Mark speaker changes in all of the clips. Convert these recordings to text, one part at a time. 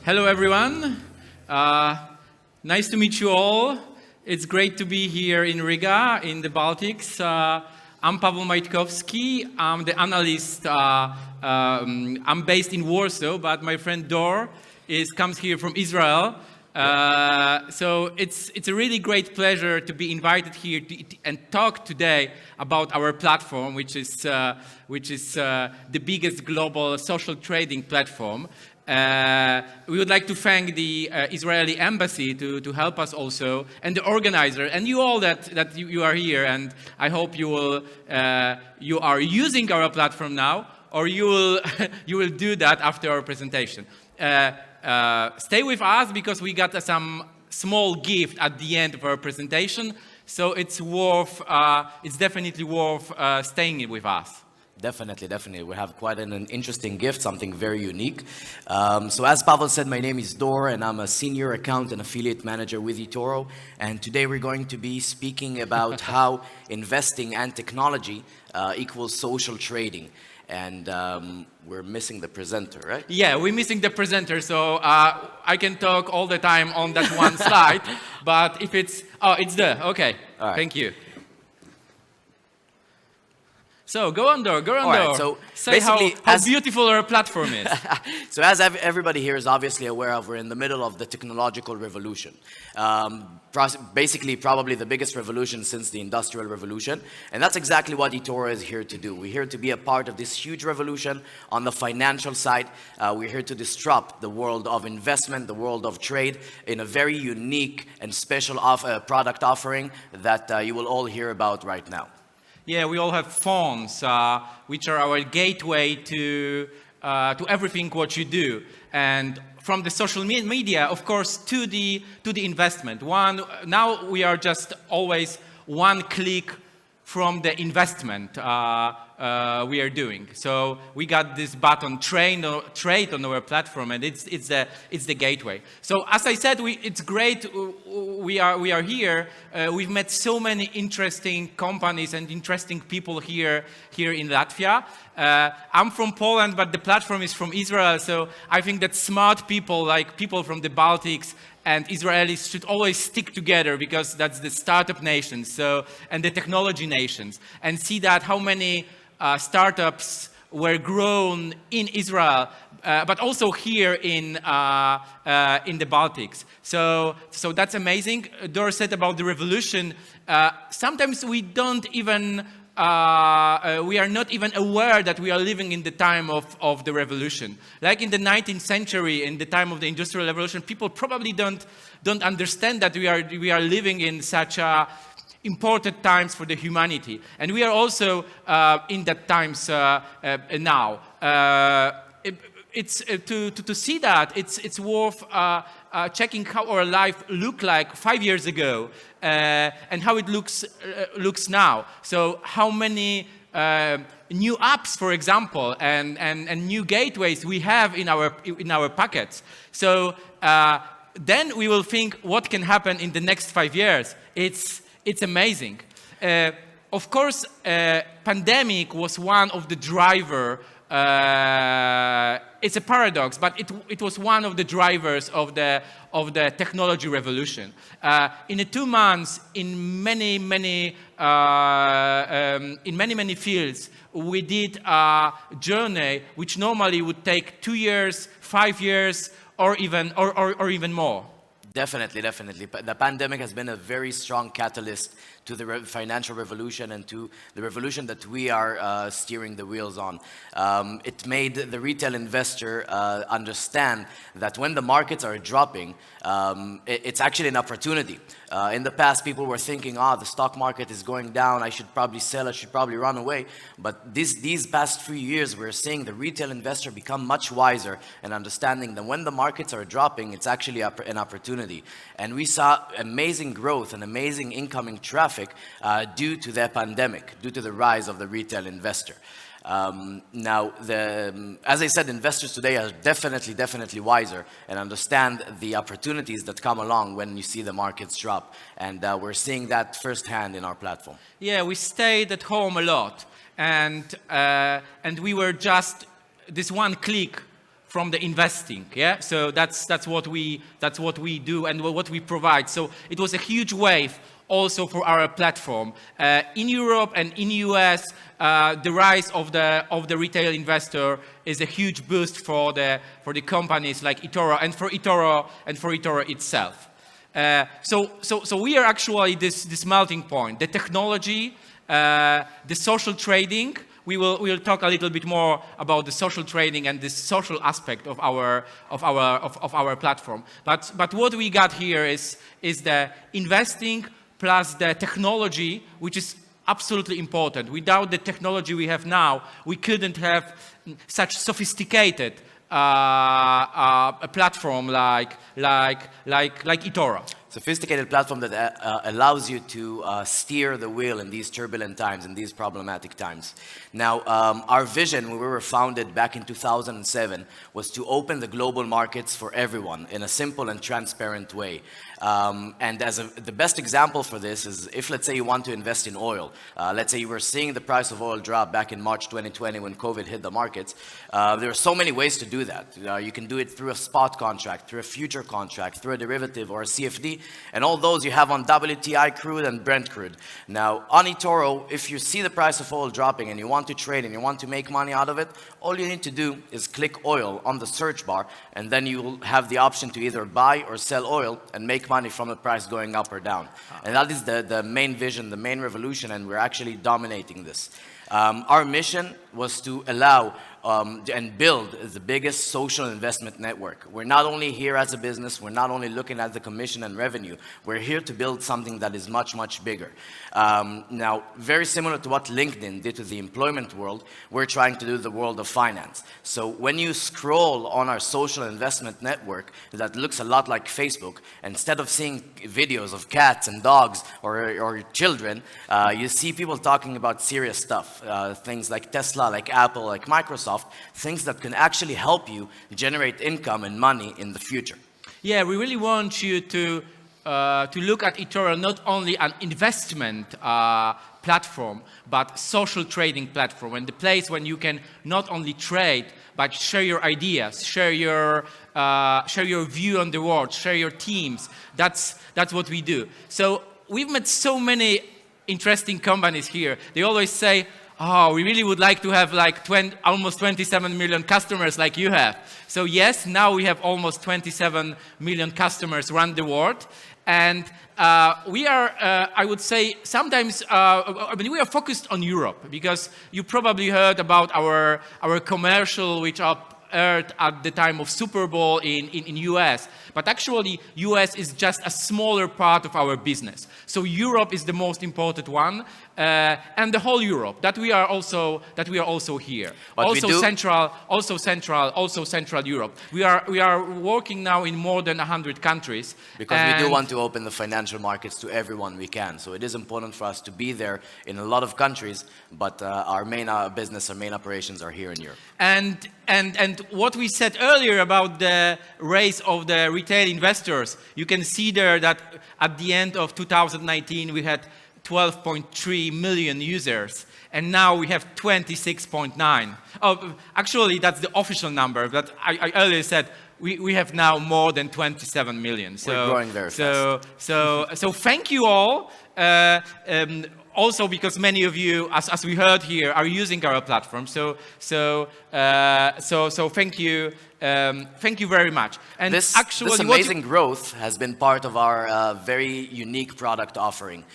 Speaker 1: Hello, everyone. Nice to meet you all. It's great to be here in Riga, in the Baltics. I'm Pawel Majtkowski. I'm the analyst. I'm based in Warsaw, but my friend Dor comes here from Israel. So it's a really great pleasure to be invited here and talk today about our platform, which is the biggest global social trading platform. We would like to thank the Israeli embassy to help us also, and the organizer, and you all that you are here. And I hope you are using our platform now, or you will do that after our presentation. Stay with us because we got some small gift at the end of our presentation. So it's definitely worth staying with us.
Speaker 2: Definitely. We have quite an interesting gift, something very unique. So as Pawel said, my name is Dor, and I'm a senior account and affiliate manager with eToro. And today we're going to be speaking about how investing and technology equals social trading. And we're missing the presenter, right?
Speaker 1: Yeah, we're missing the presenter, so I can talk all the time on that one slide. But if it's there. Okay, all right. Thank you. So go on, Dor.
Speaker 2: Right, so
Speaker 1: say how beautiful our platform is.
Speaker 2: So as everybody here is obviously aware of, we're in the middle of the technological revolution. Basically, probably the biggest revolution since the Industrial Revolution. And that's exactly what eToro is here to do. We're here to be a part of this huge revolution on the financial side. We're here to disrupt the world of investment, the world of trade, in a very unique and special product offering that you will all hear about right now.
Speaker 1: Yeah, we all have phones, which are our gateway to everything what you do, and from the social media, of course, to the investment. Now we are just always one click from the investment we are doing. So we got this button trade on our platform, and it's the gateway. So as I said, it's great. We are here. We've met so many interesting companies and interesting people here in Latvia. I'm from Poland, but the platform is from Israel. So I think that smart people, like people from the Baltics and Israelis, should always stick together because that's the startup nations, and the technology nations, and see that how many startups were grown in Israel, but also here in the Baltics. So that's amazing. Dor said about the revolution. Sometimes we don't even. We are not even aware that we are living in the time of the revolution. Like in the 19th century, in the time of the Industrial Revolution, people probably don't understand that we are living in such important times for the humanity, and we are also in that times now. It's to see that it's worth checking how our life looked like 5 years ago and how it looks now. So how many new apps, for example, and new gateways we have in our packets. So then we will think what can happen in the next 5 years. It's amazing. Of course, pandemic was one of the driver. It's a paradox, but it was one of the drivers of the technology revolution. In 2 months, in many fields, we did a journey which normally would take 2 years, 5 years, or even more.
Speaker 2: Definitely. The pandemic has been a very strong catalyst to the financial revolution and to the revolution that we are steering the wheels on. It made the retail investor understand that when the markets are dropping, it's actually an opportunity. In the past, people were thinking, the stock market is going down, I should probably sell, I should probably run away. But these past few years, we're seeing the retail investor become much wiser and understanding that when the markets are dropping, it's actually an opportunity. And we saw amazing growth and amazing incoming traffic due to the pandemic, due to the rise of the retail investor. Now, as I said, investors today are definitely wiser and understand the opportunities that come along when you see the markets drop. And we're seeing that firsthand in our platform.
Speaker 1: Yeah, we stayed at home a lot, and we were just this one click from the investing. Yeah, so that's what we do and what we provide. So it was a huge wave also for our platform in Europe and in US. The rise of the retail investor is a huge boost for the companies like eToro and for eToro itself. So we are actually this melting point. The technology, the social trading. We will talk a little bit more about the social trading and the social aspect of our platform. But what we got here is the investing plus the technology, which is absolutely important. Without the technology we have now, we couldn't have such sophisticated a platform like eToro.
Speaker 2: Sophisticated platform that allows you to steer the wheel in these turbulent times, in these problematic times. Now, our vision when we were founded back in 2007 was to open the global markets for everyone in a simple and transparent way. And the best example for this is if, let's say, you want to invest in oil. Let's say you were seeing the price of oil drop back in March 2020 when COVID hit the markets. There are so many ways to do that. You can do it through a spot contract, through a future contract, through a derivative or a CFD. And all those you have on WTI crude and Brent crude. Now, on eToro, if you see the price of oil dropping and you want to trade and you want to make money out of it, all you need to do is click oil on the search bar, and then you will have the option to either buy or sell oil and make money from the price going up or down. And that is the main vision, the main revolution, and we're actually dominating this. Our mission was to allow and build the biggest social investment network. We're not only here as a business, we're not only looking at the commission and revenue, we're here to build something that is much, much bigger. Now, very similar to what LinkedIn did to the employment world, we're trying to do the world of finance. So when you scroll on our social investment network that looks a lot like Facebook, instead of seeing videos of cats and dogs or children, you see people talking about serious stuff, things like Tesla, like Apple, like Microsoft, things that can actually help you generate income and money in the future.
Speaker 1: Yeah, we really want you to look at eToro not only an investment platform, but social trading platform, and the place when you can not only trade, but share your ideas, share your view on the world, share your teams. That's what we do. So we've met so many interesting companies here. They always say, oh, we really would like to have like almost 27 million customers like you have. So yes, now we have almost 27 million customers around the world. And we are, I would say, sometimes, we are focused on Europe, because you probably heard about our commercial, which aired at the time of Super Bowl in US. But actually, US is just a smaller part of our business. So Europe is the most important one, and the whole Europe. That we are also here.
Speaker 2: But
Speaker 1: Also Central Europe. We are working now in more than 100 countries.
Speaker 2: Because we do want to open the financial markets to everyone we can. So it is important for us to be there in a lot of countries, but our main business, our main operations are here in Europe.
Speaker 1: And what we said earlier about the race of the retail investors, you can see there that at the end of 2019 we had 12.3 million users, and now we have 26.9. Oh, actually, that's the official number, but I earlier said we have now more than 27 million. So,
Speaker 2: we're growing very fast.
Speaker 1: So thank you all. Also, because many of you, as we heard here, are using our platform. So thank you. Thank you very much. And
Speaker 2: this amazing growth has been part of our very unique product offering.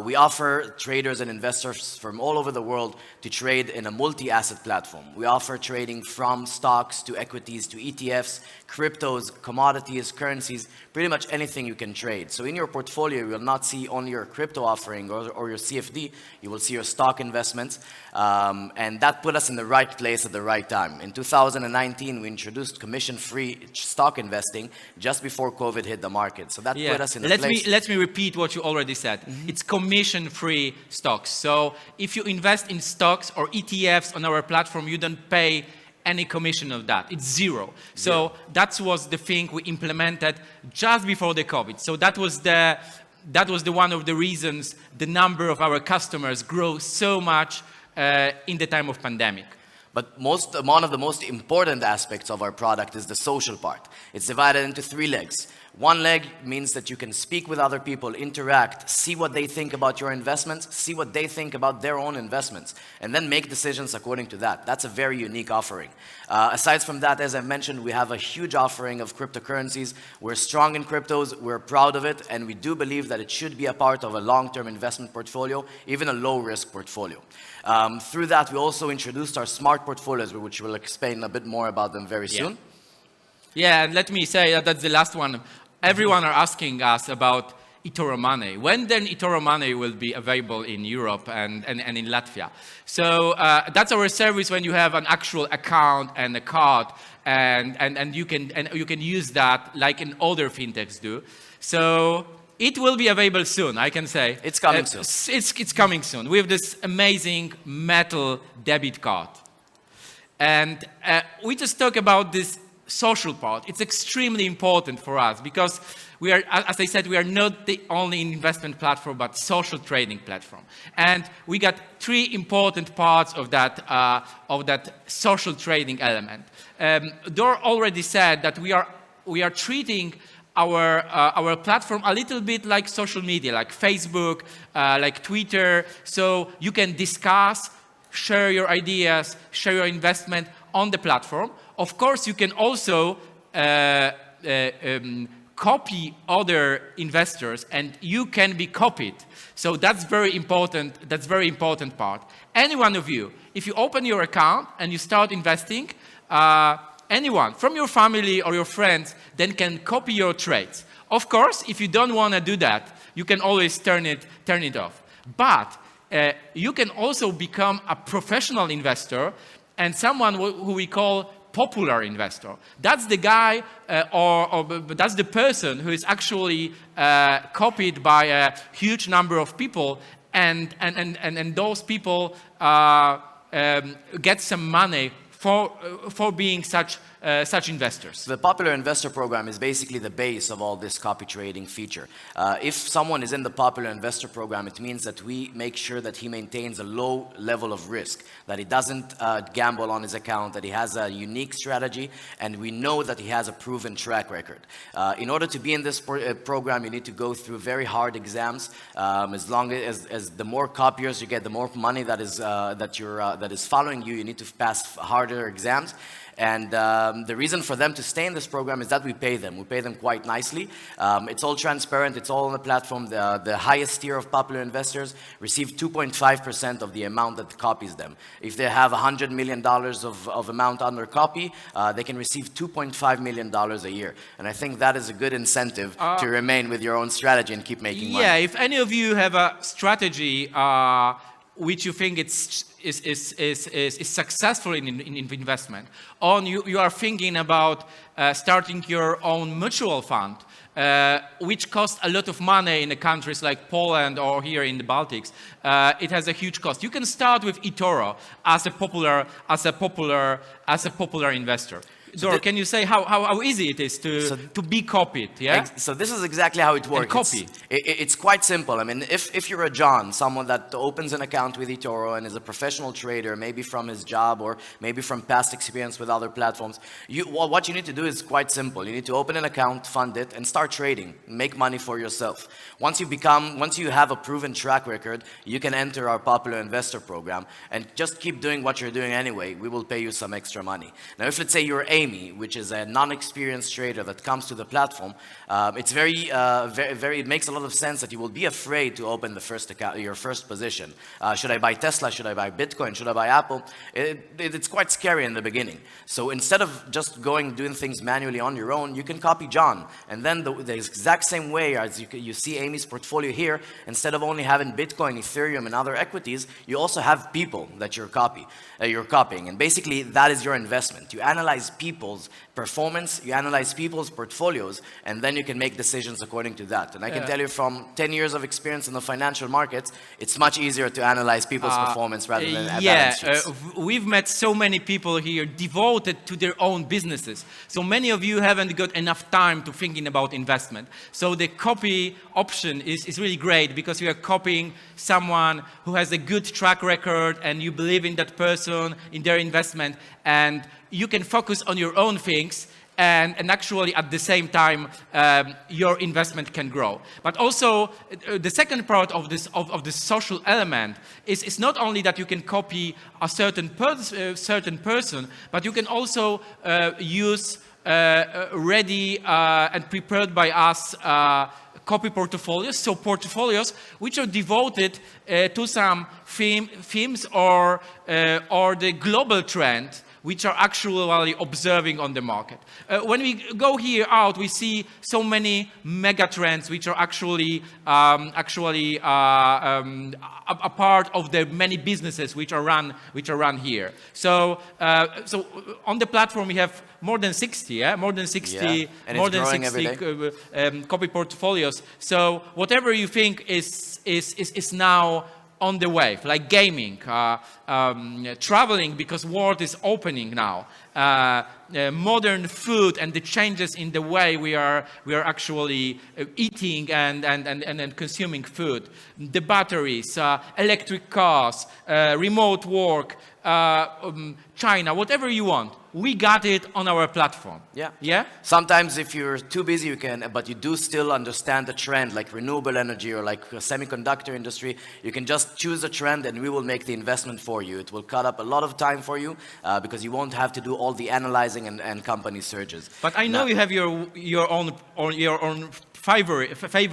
Speaker 2: We offer traders and investors from all over the world to trade in a multi-asset platform. We offer trading from stocks to equities to ETFs, cryptos, commodities, currencies, pretty much anything you can trade. So in your portfolio, you will not see only your crypto offering or your CFD, you will see your stock investments. And that put us in the right place at the right time. In 2019, we introduced commission-free stock investing just before COVID hit the market. So that put us in the place.
Speaker 1: Let me repeat what you already said. Mm-hmm. It's commission-free stocks. So if you invest in stocks or ETFs on our platform, you don't pay any commission of that. It's zero. So that was the thing we implemented just before the COVID. So that was the one of the reasons the number of our customers grew so much in the time of pandemic.
Speaker 2: But one of the most important aspects of our product is the social part. It's divided into 3 legs. One leg means that you can speak with other people, interact, see what they think about your investments, see what they think about their own investments, and then make decisions according to that. That's a very unique offering. Aside from that, as I mentioned, we have a huge offering of cryptocurrencies. We're strong in cryptos, we're proud of it, and we do believe that it should be a part of a long-term investment portfolio, even a low-risk portfolio. Through that, we also introduced our smart portfolios, which we'll explain a bit more about them very soon.
Speaker 1: Yeah, and let me say that's the last one. Everyone are asking us about eToro Money. When then eToro Money will be available in Europe and in Latvia? So that's our service when you have an actual account and a card, and you can use that like in other fintechs do. So it will be available soon, I can say.
Speaker 2: It's coming soon.
Speaker 1: It's coming soon. We have this amazing metal debit card. And we just talk about this social part. It's extremely important for us because we are, as I said, we are not the only investment platform, but social trading platform. And we got 3 important parts of that social trading element. Dor already said that we are treating our platform a little bit like social media, like Facebook, like Twitter. So you can discuss, share your ideas, share your investment on the platform. Of course, you can also copy other investors, and you can be copied. So that's very important. That's very important part. Any one of you, if you open your account and you start investing, anyone from your family or your friends then can copy your trades. Of course, if you don't want to do that, you can always turn it off. But you can also become a professional investor and someone who we call popular investor. That's the guy or that's the person who is actually copied by a huge number of people, and those people get some money for being such investors.
Speaker 2: The Popular Investor Program is basically the base of all this copy trading feature. If someone is in the Popular Investor Program, it means that we make sure that he maintains a low level of risk, that he doesn't gamble on his account, that he has a unique strategy, and we know that he has a proven track record. In order to be in this program, you need to go through very hard exams. As long as the more copiers you get, the more money that is following you. You need to pass harder exams. And the reason for them to stay in this program is that we pay them. We pay them quite nicely. It's all transparent. It's all on the platform. The highest tier of popular investors receive 2.5% of the amount that copies them. If they have $100 million of amount under copy, they can receive $2.5 million a year. And I think that is a good incentive to remain with your own strategy and keep making money.
Speaker 1: Yeah, if any of you have a strategy which you think is successful in investment, or you are thinking about starting your own mutual fund, which costs a lot of money in the countries like Poland or here in the Baltics, it has a huge cost. You can start with eToro as a popular investor. Dor, can you say how easy it is to be copied? Yeah.
Speaker 2: So this is exactly how it works.
Speaker 1: And copy.
Speaker 2: It's quite simple. I mean, if you're a John, someone that opens an account with eToro and is a professional trader, maybe from his job or maybe from past experience with other platforms, what you need to do is quite simple. You need to open an account, fund it, and start trading. Make money for yourself. Once you have a proven track record, you can enter our Popular Investor Program and just keep doing what you're doing anyway. We will pay you some extra money. Now, if let's say you're Amy, which is a non-experienced trader that comes to the platform, it makes a lot of sense that you will be afraid to open the first account, your first position. Should I buy Tesla? Should I buy Bitcoin? Should I buy Apple? It's quite scary in the beginning. So instead of just doing things manually on your own, you can copy John. And then the exact same way as you see Amy's portfolio here, instead of only having Bitcoin, Ethereum, and other equities, you also have people that you're copying. And basically, that is your investment. You analyze people people's performance, you analyze people's portfolios, and then you can make decisions according to that. And I can tell you from 10 years of experience in the financial markets, it's much easier to analyze people's performance rather than balance sheets.
Speaker 1: We've met so many people here devoted to their own businesses. So many of you haven't got enough time to thinking about investment. So the copy option is really great because you are copying someone who has a good track record and you believe in that person, in their investment, and you can focus on your own things and actually at the same time your investment can grow. But also the second part of this social element is not only that you can copy a certain person, but you can also use ready and prepared by us copy portfolios, so portfolios which are devoted to some themes or the global trend which are actually observing on the market. When we go here out, we see so many mega trends which are actually a part of the many businesses which are run here. So on the platform we have more than 60, more than 60 copy portfolios. So whatever you think is now on the wave, like gaming, traveling because world is opening now, modern food and the changes in the way we are actually eating and consuming food, the batteries, electric cars, remote work, China, whatever you want. We got it on our platform. Yeah.
Speaker 2: Sometimes if you're too busy, you can, but you do still understand the trend, like renewable energy or like a semiconductor industry. You can just choose a trend, and we will make the investment for you. It will cut up a lot of time for you because you won't have to do all the analyzing and company searches.
Speaker 1: But I know you have your own favorite copy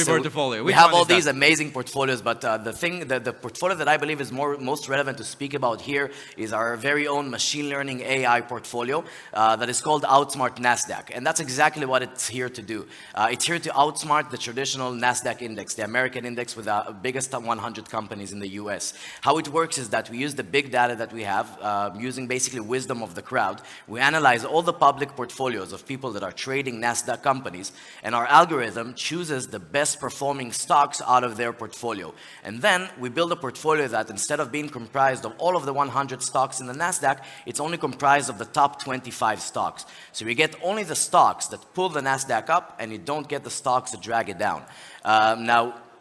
Speaker 1: portfolio.
Speaker 2: We have all these amazing portfolios, but the portfolio that I believe is most relevant to speak about here is our very own machine learning AI portfolio that is called Outsmart NASDAQ, and that's exactly what it's here to do. It's here to outsmart the traditional NASDAQ index, the American index with the biggest 100 companies in the US. How it works is that we use the big data that we have, using basically wisdom of the crowd. We analyze all the public portfolios of people that are trading NASDAQ companies, and our algorithm chooses the best performing stocks out of their portfolio. And then we build a portfolio that instead of being comprised of all of the 100 stocks in the NASDAQ, it's only comprised of the top 25 stocks. So you get only the stocks that pull the NASDAQ up, and you don't get the stocks that drag it down.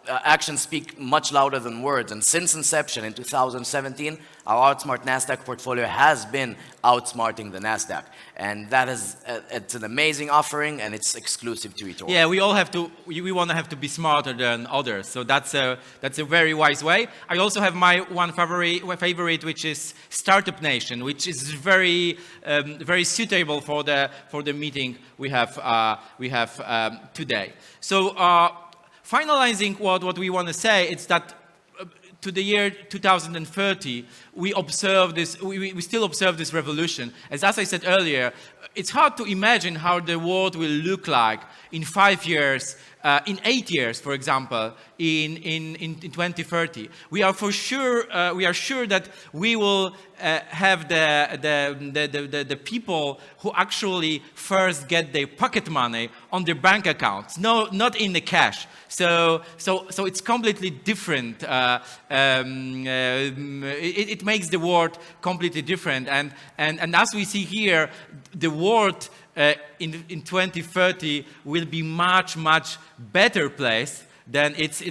Speaker 2: Actions speak much louder than words, and since inception in 2017, our Outsmart NASDAQ portfolio has been outsmarting the NASDAQ, and that is it's an amazing offering, and it's exclusive to eToro.
Speaker 1: Yeah, we want to have to be smarter than others, so that's a very wise way. I also have my one favorite, which is Startup Nation, which is very suitable for the meeting we have today. So. Finalizing what we want to say is that to the year 2030, we still observe this revolution. As I said earlier, it's hard to imagine how the world will look like in 5 years, in 8 years, for example, in 2030. We are sure that we will have the people who actually first get their pocket money on their bank accounts, not in the cash. So it's completely different. It makes the world completely different. And as we see here, the world in 2030 will be much better place than it's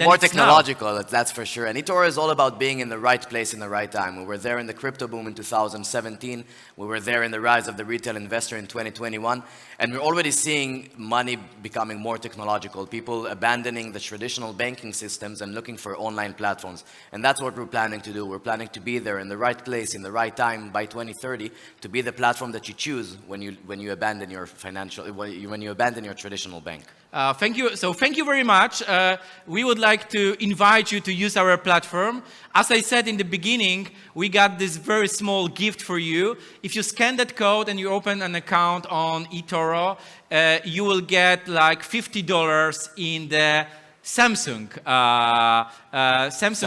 Speaker 2: more technological, that's for sure. And eToro is all about being in the right place in the right time. We were there in the crypto boom in 2017. We were there in the rise of the retail investor in 2021. And we're already seeing money becoming more technological, people abandoning the traditional banking systems and looking for online platforms. And that's what we're planning to do. We're planning to be there in the right place, in the right time by 2030, to be the platform that you choose when you abandon your traditional bank.
Speaker 1: Thank you. So thank you very much. We would like to invite you to use our platform. As I said in the beginning, we got this very small gift for you. If you scan that code and you open an account on eToro, you will get like $50 in the Samsung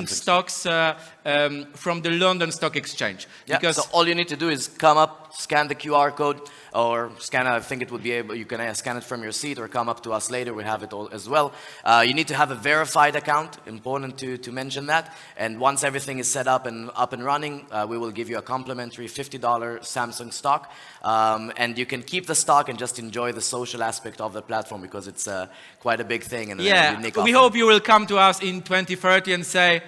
Speaker 1: stocks from the London Stock Exchange.
Speaker 2: Yeah,
Speaker 1: Because
Speaker 2: so all you need to do is come up, scan the QR code, or scan, I think it would be able, you can scan it from your seat or come up to us later, we have it all as well. You need to have a verified account, important to mention that. And once everything is set up and running, we will give you a complimentary $50 Samsung stock. And you can keep the stock and just enjoy the social aspect of the platform because it's quite a big thing. And
Speaker 1: yeah,
Speaker 2: a unique
Speaker 1: we
Speaker 2: offer.
Speaker 1: hope you will come to us in 2030 and say,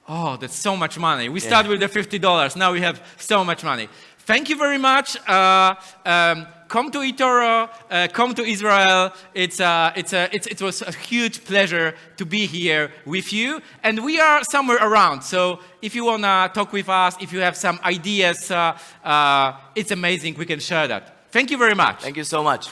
Speaker 1: oh, that's so much money. We started with the $50, now we have so much money. Thank you very much. Come to eToro, come to Israel. It was a huge pleasure to be here with you. And we are somewhere around. So if you want to talk with us, if you have some ideas, it's amazing. We can share that. Thank you very much.
Speaker 2: Thank you so much.